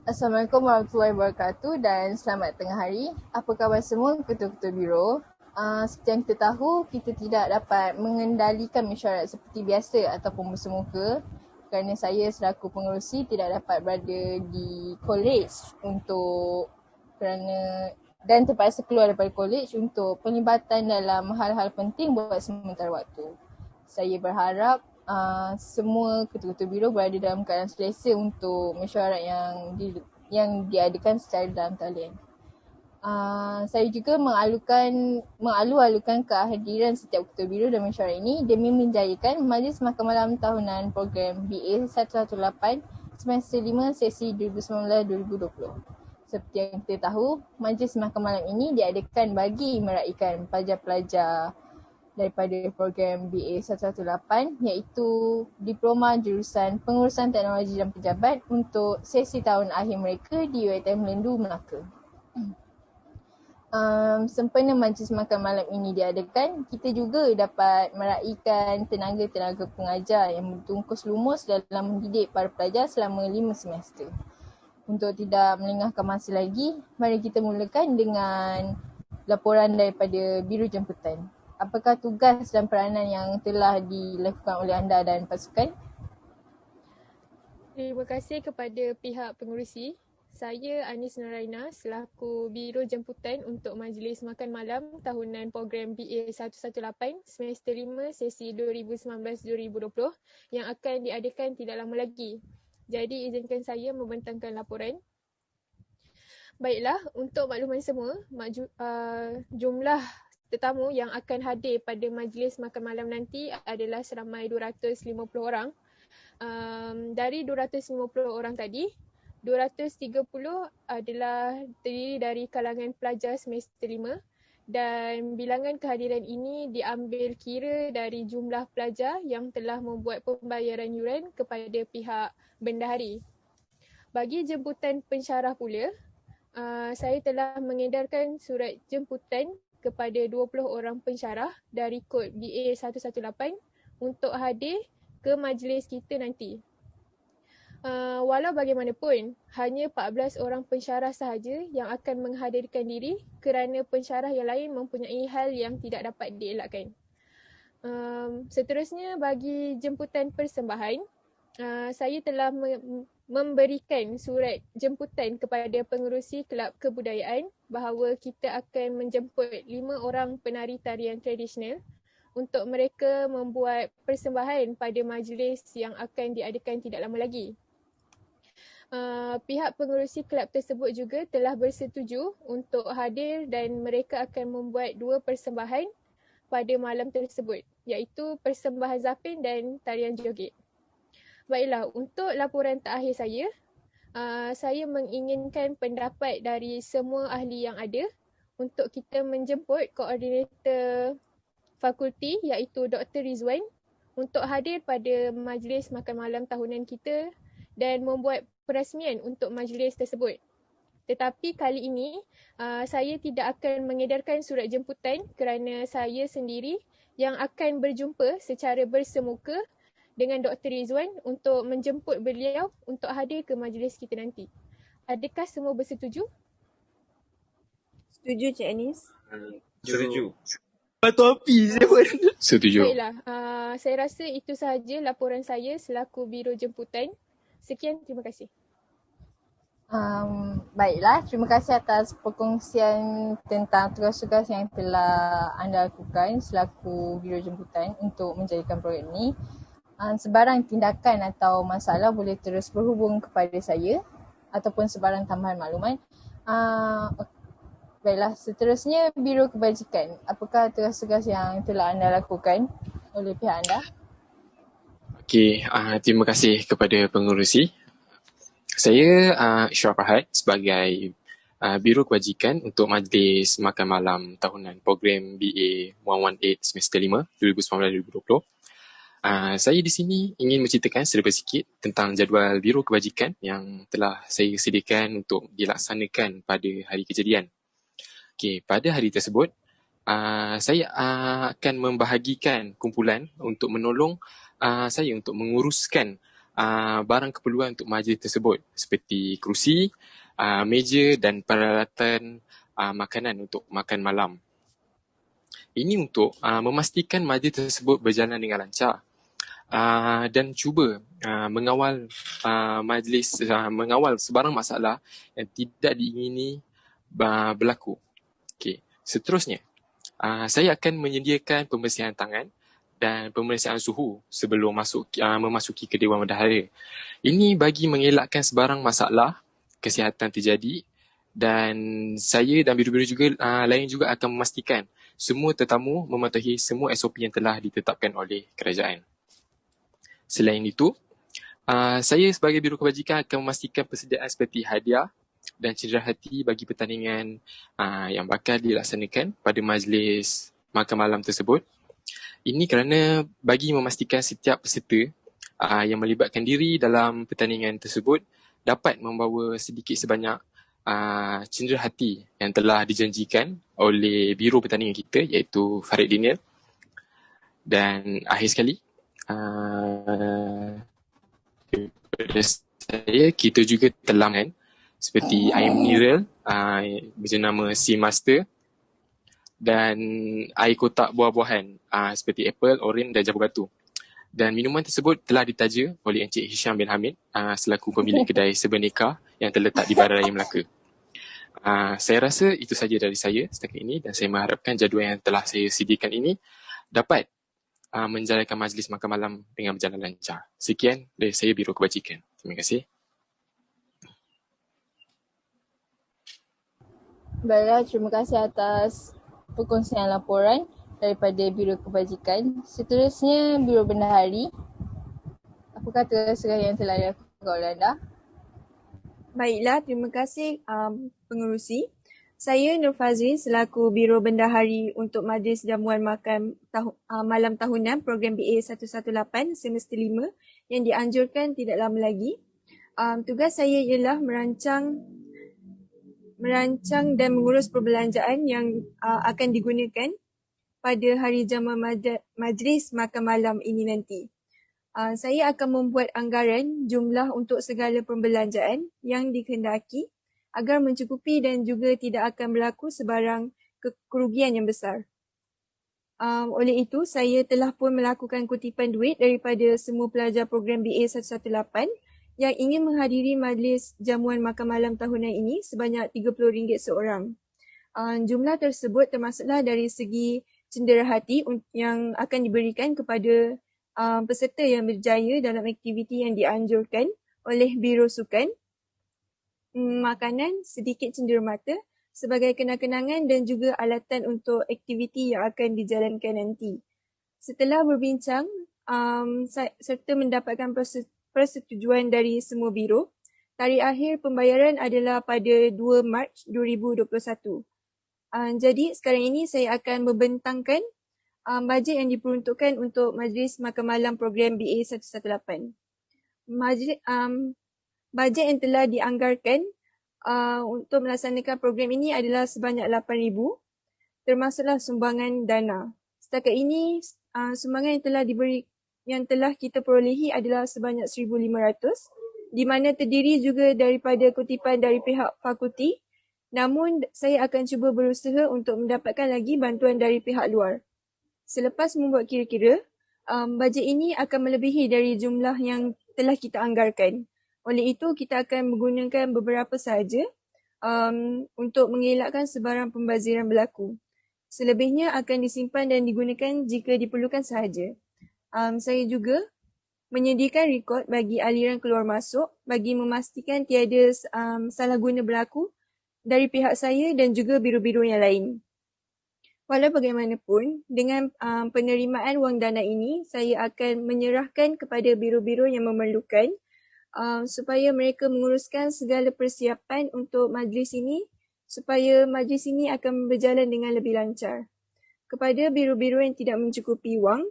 Assalamualaikum warahmatullahi wabarakatuh dan selamat tengah hari. Apa khabar semua ketua-ketua biro? Seperti yang kita tahu, kita tidak dapat mengendalikan mesyuarat seperti biasa ataupun bersemuka kerana saya selaku pengerusi tidak dapat berada di college dan terpaksa keluar daripada college untuk penlibatan dalam hal-hal penting buat sementara waktu. Saya berharap semua ketua-ketua biro berada dalam keadaan selesa untuk mesyuarat yang diadakan secara dalam talian. Saya juga mengalu-alukan kehadiran setiap ketua biro dalam mesyuarat ini demi menjayakan Majlis Mahkamah Tahunan Program BA 118 semester 5 sesi 2019-2020. Seperti yang kita tahu, Majlis Mahkamah ini diadakan bagi meraihkan pelajar-pelajar daripada program BA 118 iaitu Diploma Jurusan Pengurusan Teknologi dan Pejabat untuk sesi tahun akhir mereka di UiTM Melendu, Melaka. Sempena Majlis Makan Malam ini diadakan, kita juga dapat meraihkan tenaga-tenaga pengajar yang bertungkus lumus dalam mendidik para pelajar selama 5 semester. Untuk tidak melengahkan masa lagi, mari kita mulakan dengan laporan daripada Biro Jemputan. Apakah tugas dan peranan yang telah dilakukan oleh anda dan pasukan? Terima kasih kepada pihak pengerusi. Saya Anis Naraina selaku Biro Jemputan untuk Majlis Makan Malam tahunan program BA 118 semester 5 sesi 2019-2020 yang akan diadakan tidak lama lagi. Jadi izinkan saya membentangkan laporan. Baiklah, untuk makluman semua, jumlah tetamu yang akan hadir pada majlis makan malam nanti adalah seramai 250 orang. Dari 250 orang tadi, 230 adalah terdiri dari kalangan pelajar semester 5 dan bilangan kehadiran ini diambil kira dari jumlah pelajar yang telah membuat pembayaran yuran kepada pihak bendahari. Bagi jemputan pensyarah pula, saya telah mengedarkan surat jemputan kepada 20 orang pensyarah dari kod BA 118 untuk hadir ke majlis kita nanti. Walau bagaimanapun, hanya 14 orang pensyarah sahaja yang akan menghadirkan diri kerana pensyarah yang lain mempunyai hal yang tidak dapat dielakkan. Seterusnya, bagi jemputan persembahan, saya telah memberikan surat jemputan kepada pengerusi Kelab Kebudayaan bahawa kita akan menjemput 5 orang penari tarian tradisional untuk mereka membuat persembahan pada majlis yang akan diadakan tidak lama lagi. Pihak pengerusi kelab tersebut juga telah bersetuju untuk hadir dan mereka akan membuat 2 persembahan pada malam tersebut, iaitu persembahan zapin dan tarian joget. Baiklah, untuk laporan terakhir saya menginginkan pendapat dari semua ahli yang ada untuk kita menjemput koordinator fakulti iaitu Dr. Rizwan untuk hadir pada majlis makan malam tahunan kita dan membuat perasmian untuk majlis tersebut. Tetapi kali ini saya tidak akan mengedarkan surat jemputan kerana saya sendiri yang akan berjumpa secara bersemuka dengan Dr. Rizwan untuk menjemput beliau untuk hadir ke majlis kita nanti. Adakah semua bersetuju? Setuju, Cik Anis? Setuju. Topi saya pun. Setuju. Baiklah, saya rasa itu sahaja laporan saya selaku Biro Jemputan. Sekian, terima kasih. Baiklah, terima kasih atas perkongsian tentang tugas-tugas yang telah anda lakukan selaku Biro Jemputan untuk menjadikan program ini. Sebarang tindakan atau masalah boleh terus berhubung kepada saya ataupun sebarang tambahan maklumat. Baiklah, seterusnya Biro Kebajikan. Apakah tugas-tugas yang telah anda lakukan oleh pihak anda? Okey, terima kasih kepada pengerusi. Saya Ishraf Ahad sebagai Biro Kebajikan untuk Majlis Makan Malam tahunan program BA 118 semester 5 2019-2020. Saya di sini ingin menceritakan serba sikit tentang jadual Biro Kebajikan yang telah saya sediakan untuk dilaksanakan pada hari kejadian. Okey, pada hari tersebut, saya akan membahagikan kumpulan untuk menolong saya untuk menguruskan barang keperluan untuk majlis tersebut seperti kerusi, meja dan peralatan makanan untuk makan malam. Ini untuk memastikan majlis tersebut berjalan dengan lancar dan cuba mengawal majlis, mengawal sebarang masalah yang tidak diingini berlaku. Okey, seterusnya, saya akan menyediakan pembersihan tangan dan pemeriksaan suhu sebelum memasuki ke Dewan Bendahara. Ini bagi mengelakkan sebarang masalah kesihatan terjadi, dan saya dan biru-biru juga lain juga akan memastikan semua tetamu mematuhi semua SOP yang telah ditetapkan oleh kerajaan. Selain itu, saya sebagai Biro Kebajikan akan memastikan persediaan seperti hadiah dan cenderahati bagi pertandingan yang bakal dilaksanakan pada majlis makan malam tersebut. Ini kerana bagi memastikan setiap peserta yang melibatkan diri dalam pertandingan tersebut dapat membawa sedikit sebanyak cenderahati yang telah dijanjikan oleh Biro Pertandingan kita, iaitu Farid Daniel. Dan akhir sekali, daripada saya, kita juga telah seperti air mineral berjenama Sea Master dan air kotak buah-buahan seperti apple, oren dan jambu batu. Dan minuman tersebut telah ditaja oleh Encik Hisham bin Hamid selaku pemilik kedai Sebeneka yang terletak di Barat Raya Melaka. Saya rasa itu saja dari saya setakat ini, dan saya mengharapkan jadual yang telah saya sediakan ini dapat menjalankan majlis makan malam dengan berjalan lancar. Sekian dari saya, Biro Kebajikan. Terima kasih. Baiklah, terima kasih atas perkongsian laporan daripada Biro Kebajikan. Seterusnya, Biro Bendahari. Apa kata segala yang telah dilakukan oleh anda? Baiklah, terima kasih pengerusi. Saya Nur Fazrin selaku Biro Bendahari untuk Majlis Jamuan Makan Malam Tahunan Program BA 118 semester 5 yang dianjurkan tidak lama lagi. Tugas saya ialah merancang dan mengurus perbelanjaan yang akan digunakan pada hari jamuan Majlis Makan Malam ini nanti. Saya akan membuat anggaran jumlah untuk segala perbelanjaan yang dikehendaki agar mencukupi dan juga tidak akan berlaku sebarang kerugian yang besar. Oleh itu, saya telah pun melakukan kutipan duit daripada semua pelajar program BA 118 yang ingin menghadiri majlis jamuan makan malam tahunan ini sebanyak RM30 seorang. Jumlah tersebut termasuklah dari segi cenderahati yang akan diberikan kepada peserta yang berjaya dalam aktiviti yang dianjurkan oleh Biro Sukan, makanan, sedikit cenderamata sebagai kenang-kenangan dan juga alatan untuk aktiviti yang akan dijalankan nanti. Setelah berbincang serta mendapatkan persetujuan dari semua biro, tarikh akhir pembayaran adalah pada 2 Mac 2021. Jadi sekarang ini saya akan membentangkan bajet yang diperuntukkan untuk Majlis Makan Malam Program BA 118. Bajet yang telah dianggarkan untuk melaksanakan program ini adalah sebanyak RM8,000, termasuklah sumbangan dana. Setakat ini, sumbangan yang telah kita perolehi adalah sebanyak RM1,500, di mana terdiri juga daripada kutipan dari pihak fakulti. Namun, saya akan cuba berusaha untuk mendapatkan lagi bantuan dari pihak luar. Selepas membuat kira-kira, bajet ini akan melebihi dari jumlah yang telah kita anggarkan. Oleh itu, kita akan menggunakan beberapa sahaja untuk mengelakkan sebarang pembaziran berlaku. Selebihnya akan disimpan dan digunakan jika diperlukan sahaja. Saya juga menyediakan rekod bagi aliran keluar masuk bagi memastikan tiada salah guna berlaku dari pihak saya dan juga biro-biro yang lain. Walau bagaimanapun, dengan penerimaan wang dana ini, saya akan menyerahkan kepada biro-biro yang memerlukan supaya mereka menguruskan segala persiapan untuk majlis ini supaya majlis ini akan berjalan dengan lebih lancar. Kepada biro-biro yang tidak mencukupi wang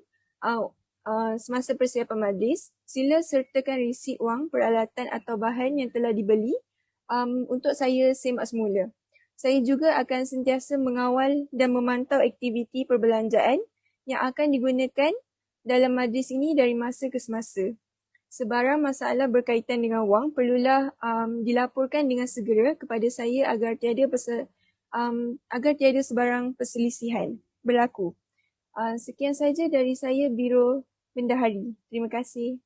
semasa persiapan majlis, sila sertakan resit wang peralatan atau bahan yang telah dibeli untuk saya semak semula. Saya juga akan sentiasa mengawal dan memantau aktiviti perbelanjaan yang akan digunakan dalam majlis ini dari masa ke semasa. Sebarang masalah berkaitan dengan wang perlulah dilaporkan dengan segera kepada saya agar tiada sebarang perselisihan berlaku. Sekian saja dari saya, Biro Bendahari. Terima kasih.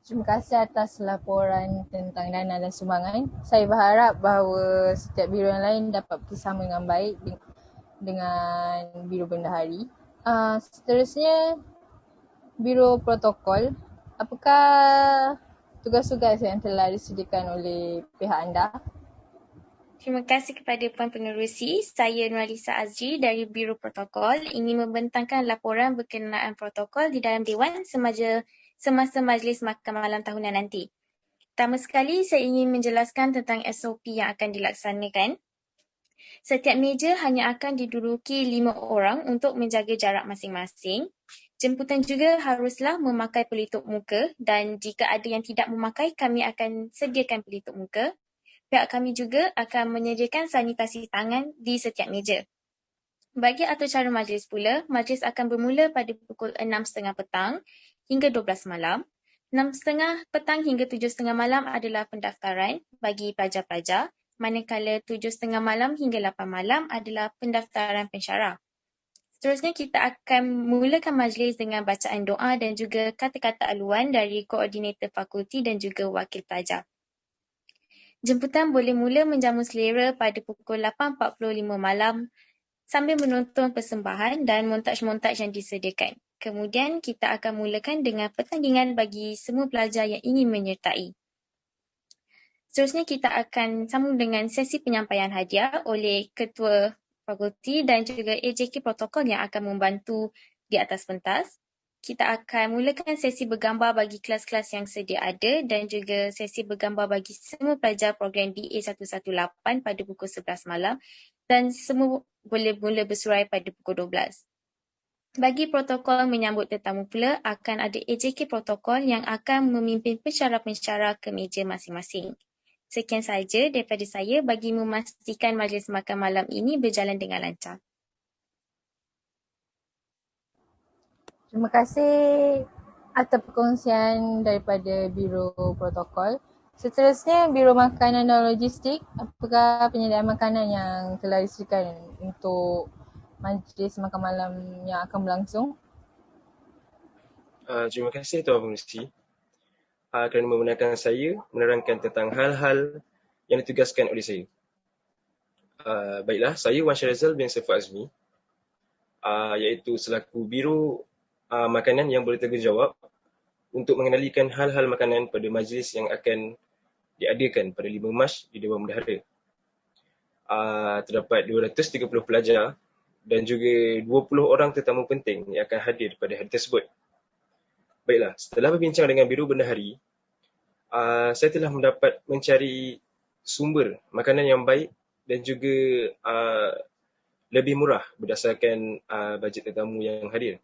Terima kasih atas laporan tentang dana dan sumbangan. Saya berharap bahawa setiap biro yang lain dapat bekerjasama dengan baik dengan Biro Bendahari. Seterusnya, Biro Protokol. Apakah tugas-tugas yang telah disediakan oleh pihak anda? Terima kasih kepada Puan Pengerusi. Saya Nuralisa Azri dari Biro Protokol ingin membentangkan laporan berkenaan protokol di dalam Dewan semasa Majlis Makan Malam tahunan nanti. Pertama sekali, saya ingin menjelaskan tentang SOP yang akan dilaksanakan. Setiap meja hanya akan diduduki 5 orang untuk menjaga jarak masing-masing. Jemputan juga haruslah memakai pelitup muka dan jika ada yang tidak memakai, kami akan sediakan pelitup muka. Pihak kami juga akan menyediakan sanitasi tangan di setiap meja. Bagi atur cara majlis pula, majlis akan bermula pada pukul 6.30 petang hingga 12 malam. 6.30 petang hingga 7.30 malam adalah pendaftaran bagi pelajar-pelajar, manakala 7.30 malam hingga 8 malam adalah pendaftaran pensyarah. Seterusnya, kita akan mulakan majlis dengan bacaan doa dan juga kata-kata aluan dari koordinator fakulti dan juga wakil pelajar. Jemputan boleh mula menjamu selera pada pukul 8.45 malam sambil menonton persembahan dan montaj-montaj yang disediakan. Kemudian, kita akan mulakan dengan pertandingan bagi semua pelajar yang ingin menyertai. Seterusnya, kita akan sambung dengan sesi penyampaian hadiah oleh Ketua Fakulti dan juga AJK Protokol yang akan membantu di atas pentas. Kita akan mulakan sesi bergambar bagi kelas-kelas yang sedia ada dan juga sesi bergambar bagi semua pelajar program BA 118 pada pukul 11 malam dan semua boleh mula bersurai pada pukul 12. Bagi protokol menyambut tetamu pula, akan ada AJK Protokol yang akan memimpin pensyarah-pensyarah ke meja masing-masing. Sekian saja daripada saya bagi memastikan majlis makan malam ini berjalan dengan lancar. Terima kasih atas perkongsian daripada Biro Protokol. Seterusnya, Biro Makanan dan Logistik. Apakah penyediaan makanan yang telah disediakan untuk majlis makan malam yang akan berlangsung? Terima kasih Tuan Pengerusi kerana membenarkan saya menerangkan tentang hal-hal yang ditugaskan oleh saya. Baiklah, saya Wan Syarizal bin Saiful Azmi, iaitu selaku Biro Makanan yang bertanggungjawab untuk mengendalikan hal-hal makanan pada majlis yang akan diadakan pada 5 Mac di Dewan Bendahara. Terdapat 230 pelajar dan juga 20 orang tetamu penting yang akan hadir pada hari tersebut. Baiklah, setelah berbincang dengan Biro Bendahari, saya telah mendapat mencari sumber makanan yang baik dan juga lebih murah berdasarkan bajet tetamu yang hadir.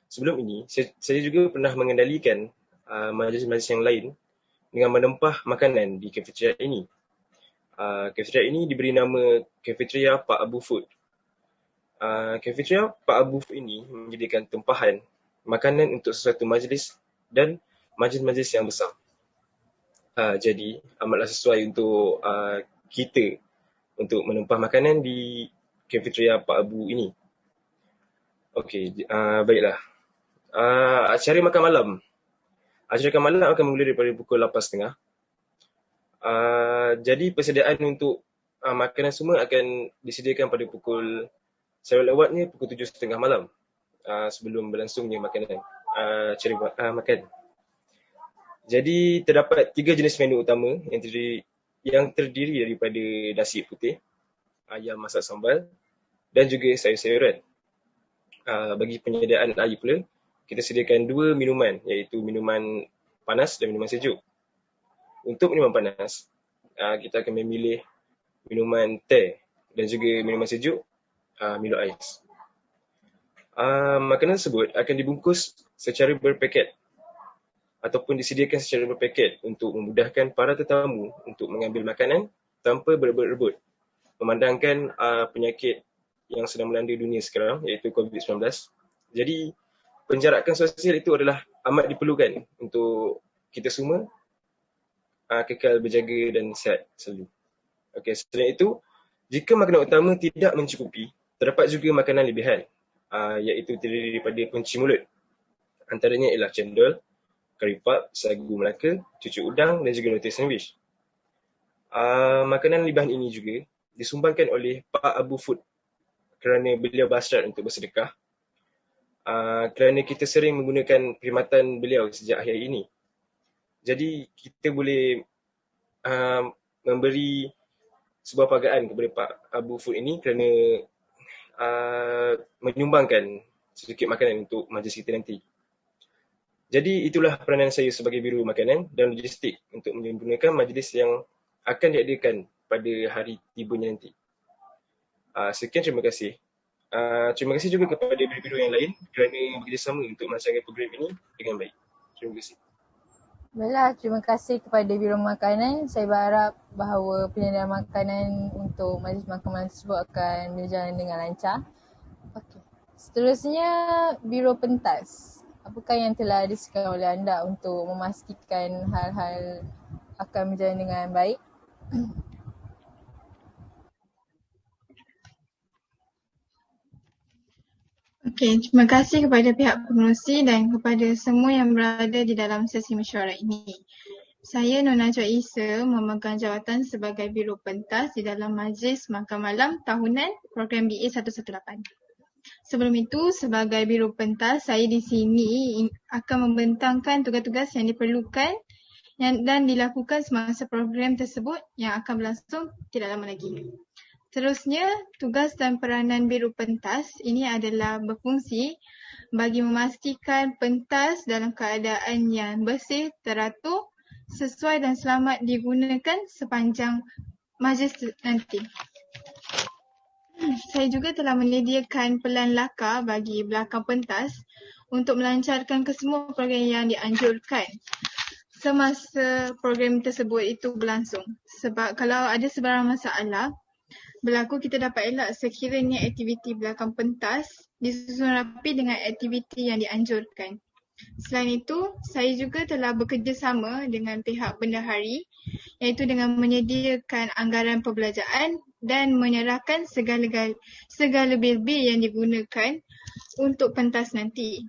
Sebelum ini, saya juga pernah mengendalikan majlis-majlis yang lain dengan menempah makanan di kafeteria ini. Kafeteria ini diberi nama Kafeteria Pak Abu Food. Kafeteria Pak Abu Food ini menyediakan tempahan makanan untuk sesuatu majlis dan majlis-majlis yang besar. Jadi, amatlah sesuai untuk kita untuk menempah makanan di kafeteria Pak Abu ini. Okey, baiklah. Acara makan malam. Acara makan malam akan bermula daripada pukul 8.30. Jadi, persediaan untuk makanan semua akan disediakan pada pukul, saya lewatnya pukul 7.30 malam. Sebelum berlangsungnya makanan, makan. Jadi terdapat 3 jenis menu utama yang terdiri daripada nasi putih, ayam masak sambal dan juga sayur-sayuran. Bagi penyediaan air pula, kita sediakan 2 minuman, iaitu minuman panas dan minuman sejuk. Untuk minuman panas, kita akan memilih minuman teh dan juga minuman sejuk, Milo Ais. Makanan tersebut akan dibungkus secara berpaket ataupun disediakan secara berpaket untuk memudahkan para tetamu untuk mengambil makanan tanpa berebut-rebut. Memandangkan penyakit yang sedang melanda dunia sekarang, iaitu COVID-19. Jadi, penjarakan sosial itu adalah amat diperlukan untuk kita semua kekal berjaga dan sihat selalu. Okey, selain itu, jika makanan utama tidak mencukupi, terdapat juga makanan lebihan, iaitu terdiri daripada kunci mulut. Antaranya ialah cendol, kari puff, sagu Melaka, cucuk udang dan juga roti sandwich. Makanan lebihan ini juga disumbangkan oleh Pak Abu Food kerana beliau berhasrat untuk bersedekah, kerana kita sering menggunakan perkhidmatan beliau sejak akhir ini. Jadi kita boleh memberi sebuah penghargaan kepada Pak Abu Food ini kerana menyumbangkan sedikit makanan untuk majlis kita nanti. Jadi itulah peranan saya sebagai Biro Makanan dan Logistik untuk menyempurnakan majlis yang akan diadakan pada hari tibanya nanti. Sekian, terima kasih. Terima kasih juga kepada biro-biro yang lain kerana bekerjasama untuk melaksanakan program ini dengan baik. Terima kasih. Baiklah, terima kasih kepada Biro Makanan. Saya berharap bahawa penyediaan makanan untuk majlis makan tersebut akan berjalan dengan lancar. Okey. Seterusnya, Biro Pentas. Apakah yang telah disediakan oleh anda untuk memastikan hal-hal akan berjalan dengan baik? Okey, terima kasih kepada pihak pengerusi dan kepada semua yang berada di dalam sesi mesyuarat ini. Saya Nona Najwa Isa memegang jawatan sebagai Biro Pentas di dalam Majlis Makan Malam Tahunan Program BA 118. Sebelum itu, sebagai Biro Pentas, saya di sini akan membentangkan tugas-tugas yang diperlukan dan dilakukan semasa program tersebut yang akan berlangsung tidak lama lagi. Seterusnya, tugas dan peranan Biro Pentas ini adalah berfungsi bagi memastikan pentas dalam keadaan yang bersih, teratur, sesuai dan selamat digunakan sepanjang majlis nanti. Saya juga telah menyediakan pelan laka bagi belakang pentas untuk melancarkan kesemua program yang dianjurkan semasa program tersebut itu berlangsung. Sebab kalau ada sebarang masalah berlaku, kita dapat elak sekiranya aktiviti belakang pentas disusun rapi dengan aktiviti yang dianjurkan. Selain itu, saya juga telah bekerjasama dengan pihak bendahari iaitu dengan menyediakan anggaran perbelanjaan dan menyerahkan segala bil-bil yang digunakan untuk pentas nanti.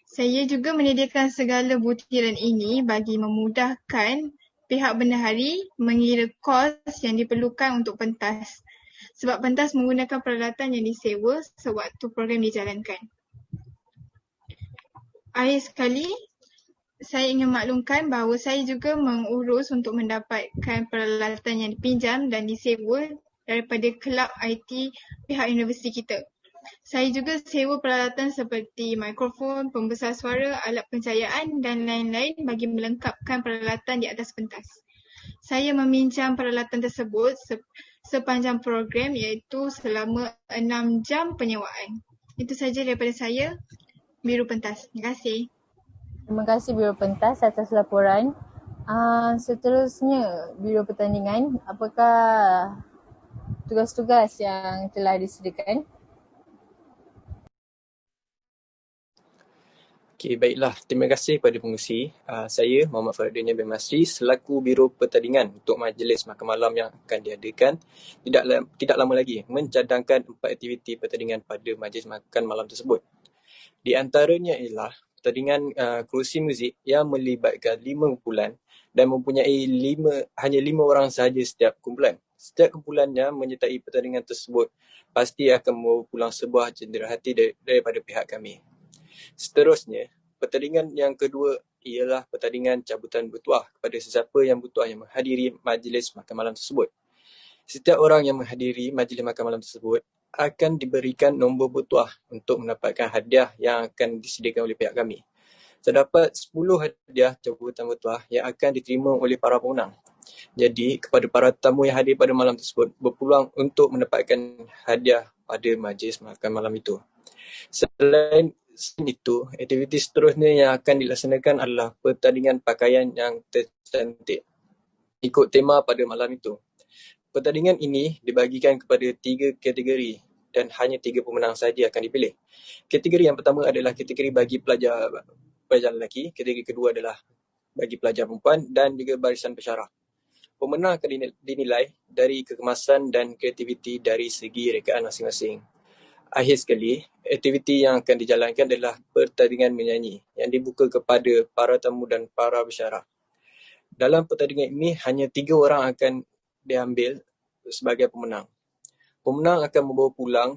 Saya juga menyediakan segala butiran ini bagi memudahkan pihak bendahari mengira kos yang diperlukan untuk pentas. Sebab pentas menggunakan peralatan yang disewa sewaktu program dijalankan. Akhir sekali, saya ingin maklumkan bahawa saya juga mengurus untuk mendapatkan peralatan yang dipinjam dan disewa daripada kelab IT pihak universiti kita. Saya juga sewa peralatan seperti mikrofon, pembesar suara, alat pencahayaan dan lain-lain bagi melengkapkan peralatan di atas pentas. Saya meminjam peralatan tersebut sepanjang program iaitu selama 6 jam penyewaan. Itu saja daripada saya, Biro Pentas. Terima kasih. Terima kasih Biro Pentas atas laporan. Seterusnya, Biro Pertandingan, apakah tugas-tugas yang telah disediakan? Okey, baiklah. Terima kasih kepada pengerusi. Saya Muhammad Faridin bin Masri selaku Biro Pertandingan untuk majlis makan malam yang akan diadakan tidak lama lagi mencadangkan 4 aktiviti pertandingan pada majlis makan malam tersebut. Di antaranya ialah pertandingan kerusi muzik yang melibatkan 5 kumpulan dan mempunyai hanya 5 orang sahaja setiap kumpulan. Setiap kumpulannya menyertai pertandingan tersebut pasti akan membawa pulang sebuah cenderahati daripada pihak kami. Seterusnya, pertandingan yang kedua ialah pertandingan cabutan bertuah kepada sesiapa yang bertuah yang menghadiri majlis makan malam tersebut. Setiap orang yang menghadiri majlis makan malam tersebut akan diberikan nombor bertuah untuk mendapatkan hadiah yang akan disediakan oleh pihak kami. Terdapat 10 hadiah cabutan bertuah yang akan diterima oleh para pemenang. Jadi, kepada para tetamu yang hadir pada malam tersebut berpeluang untuk mendapatkan hadiah pada majlis makan malam itu. Selain itu, aktiviti seterusnya yang akan dilaksanakan adalah pertandingan pakaian yang tercantik ikut tema pada malam itu. Pertandingan ini dibagikan kepada 3 kategori dan hanya 3 pemenang sahaja akan dipilih. Kategori yang pertama adalah kategori bagi pelajar pelajar lelaki, kategori kedua adalah bagi pelajar perempuan dan juga barisan pensyarah. Pemenang akan dinilai dari kekemasan dan kreativiti dari segi rekaan masing-masing. Akhir sekali, aktiviti yang akan dijalankan adalah pertandingan menyanyi yang dibuka kepada para tamu dan para pensyarah. Dalam pertandingan ini, hanya 3 orang akan diambil sebagai pemenang. Pemenang akan membawa pulang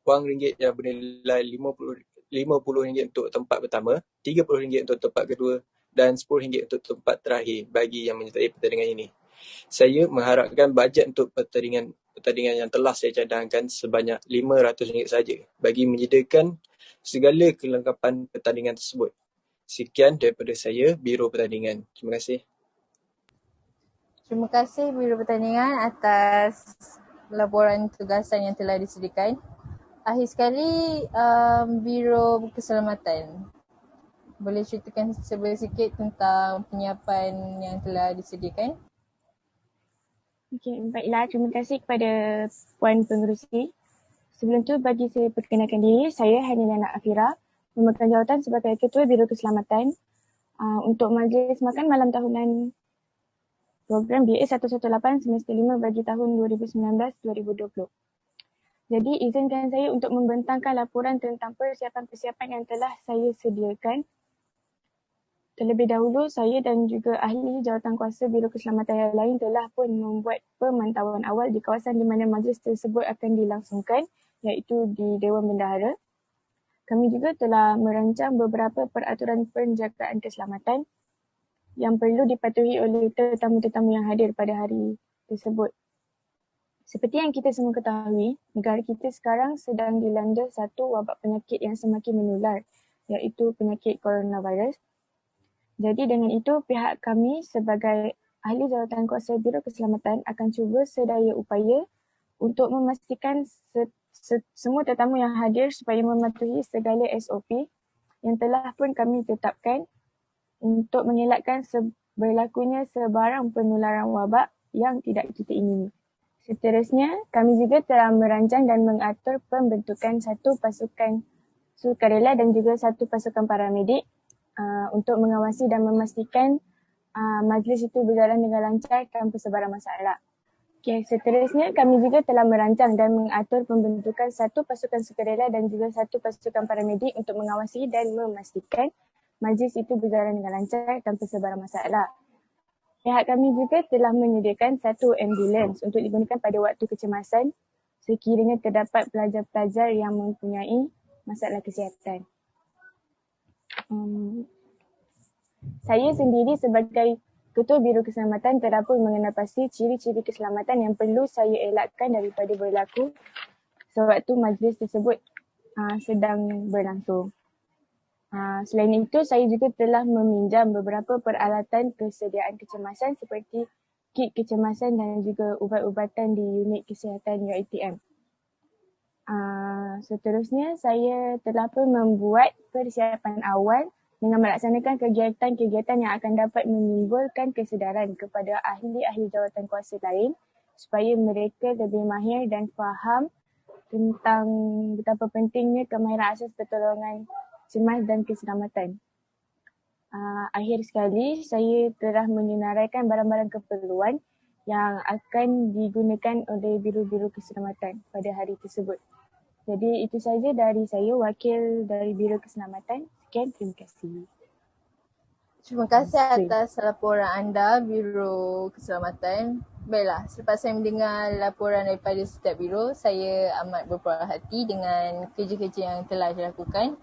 wang ringgit yang bernilai RM50 untuk tempat pertama, RM30 untuk tempat kedua dan RM10 untuk tempat terakhir bagi yang menyertai pertandingan ini. Saya mengharapkan bajet untuk pertandingan yang telah saya cadangkan sebanyak RM500 saja bagi menyediakan segala kelengkapan pertandingan tersebut. Sekian daripada saya, Biro Pertandingan. Terima kasih. Terima kasih Biro Pertandingan atas laporan tugasan yang telah disediakan. Akhir sekali, Biro Keselamatan. Boleh ceritakan sedikit tentang penyiapan yang telah disediakan? Okey, baiklah. Terima kasih kepada Puan Pengerusi. Sebelum tu, bagi saya perkenalkan diri, saya Hanilana Afira, memegang jawatan sebagai Ketua Biro Keselamatan untuk Majlis Makan Malam Tahunan program BA 118 semester 5 bagi tahun 2019-2020. Jadi, izinkan saya untuk membentangkan laporan tentang persiapan-persiapan yang telah saya sediakan. Terlebih dahulu, saya dan juga ahli jawatankuasa Biro Keselamatan yang lain telah pun membuat pemantauan awal di kawasan di mana majlis tersebut akan dilangsungkan, iaitu di Dewan Bendahara. Kami juga telah merancang beberapa peraturan penjagaan keselamatan yang perlu dipatuhi oleh tetamu-tetamu yang hadir pada hari tersebut. Seperti yang kita semua ketahui, negara kita sekarang sedang dilanda satu wabak penyakit yang semakin menular, iaitu penyakit coronavirus. Jadi dengan itu, pihak kami sebagai ahli jawatankuasa Biro Keselamatan akan cuba sedaya upaya untuk memastikan semua tetamu yang hadir supaya mematuhi segala SOP yang telah pun kami tetapkan untuk mengelakkan berlakunya sebarang penularan wabak yang tidak kita ingini. Seterusnya, kami juga telah merancang dan mengatur pembentukan satu pasukan sukarela dan juga satu pasukan paramedik untuk mengawasi dan memastikan majlis itu berjalan dengan lancar tanpa sebarang masalah. Okay, seterusnya kami juga telah merancang dan mengatur pembentukan satu pasukan sukarela dan juga satu pasukan paramedik untuk mengawasi dan memastikan majlis itu berjalan dengan lancar tanpa sebarang masalah. Pihak kami juga telah menyediakan satu ambulans untuk digunakan pada waktu kecemasan sekiranya terdapat pelajar-pelajar yang mempunyai masalah kesihatan. Saya sendiri sebagai Ketua Biro Keselamatan telah pun mengenal pasti ciri-ciri keselamatan yang perlu saya elakkan daripada berlaku sewaktu majlis tersebut sedang berlangsung. Selain itu, saya juga telah meminjam beberapa peralatan kesediaan kecemasan seperti kit kecemasan dan juga ubat-ubatan di unit kesihatan UiTM. Seterusnya, saya telah pun membuat persiapan awal dengan melaksanakan kegiatan-kegiatan yang akan dapat menimbulkan kesedaran kepada ahli-ahli jawatankuasa lain supaya mereka lebih mahir dan faham tentang betapa pentingnya kemahiran asas pertolongan cemas dan keselamatan. Akhir sekali, saya telah menyenaraikan barang-barang keperluan yang akan digunakan oleh Biro-Biro Keselamatan pada hari tersebut. Jadi itu saja dari saya, wakil dari Biro Keselamatan. Sekian, terima kasih. Terima kasih atas laporan anda, Biro Keselamatan. Baiklah, selepas saya mendengar laporan daripada setiap biro, saya amat berpuas hati dengan kerja-kerja yang telah dilakukan.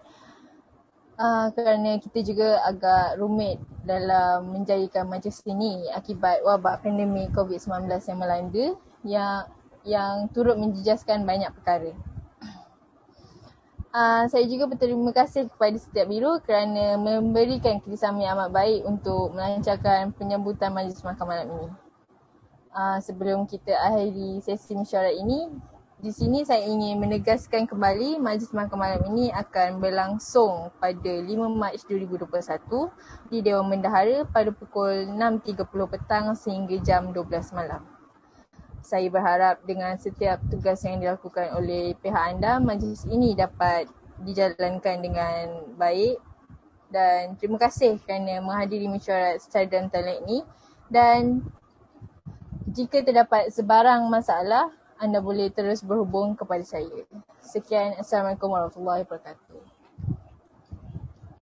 Kerana kita juga agak rumit dalam menjadikan majlis ini akibat wabak pandemik COVID-19 yang melanda yang turut menjejaskan banyak perkara. Saya juga berterima kasih kepada setiap biro kerana memberikan kerjasama yang amat baik untuk melancarkan penyambutan majlis makan malam ini. Sebelum kita akhiri sesi mesyuarat ini, di sini saya ingin menegaskan kembali majlis makan malam ini akan berlangsung pada 5 Mac 2021 di Dewan Bendahara pada pukul 6.30 petang sehingga jam 12 malam. Saya berharap dengan setiap tugas yang dilakukan oleh pihak anda, majlis ini dapat dijalankan dengan baik Dan terima kasih kerana menghadiri mesyuarat secara dalam talian ini. Dan jika terdapat sebarang masalah, anda boleh terus berhubung kepada saya. Sekian, Assalamualaikum warahmatullahi wabarakatuh.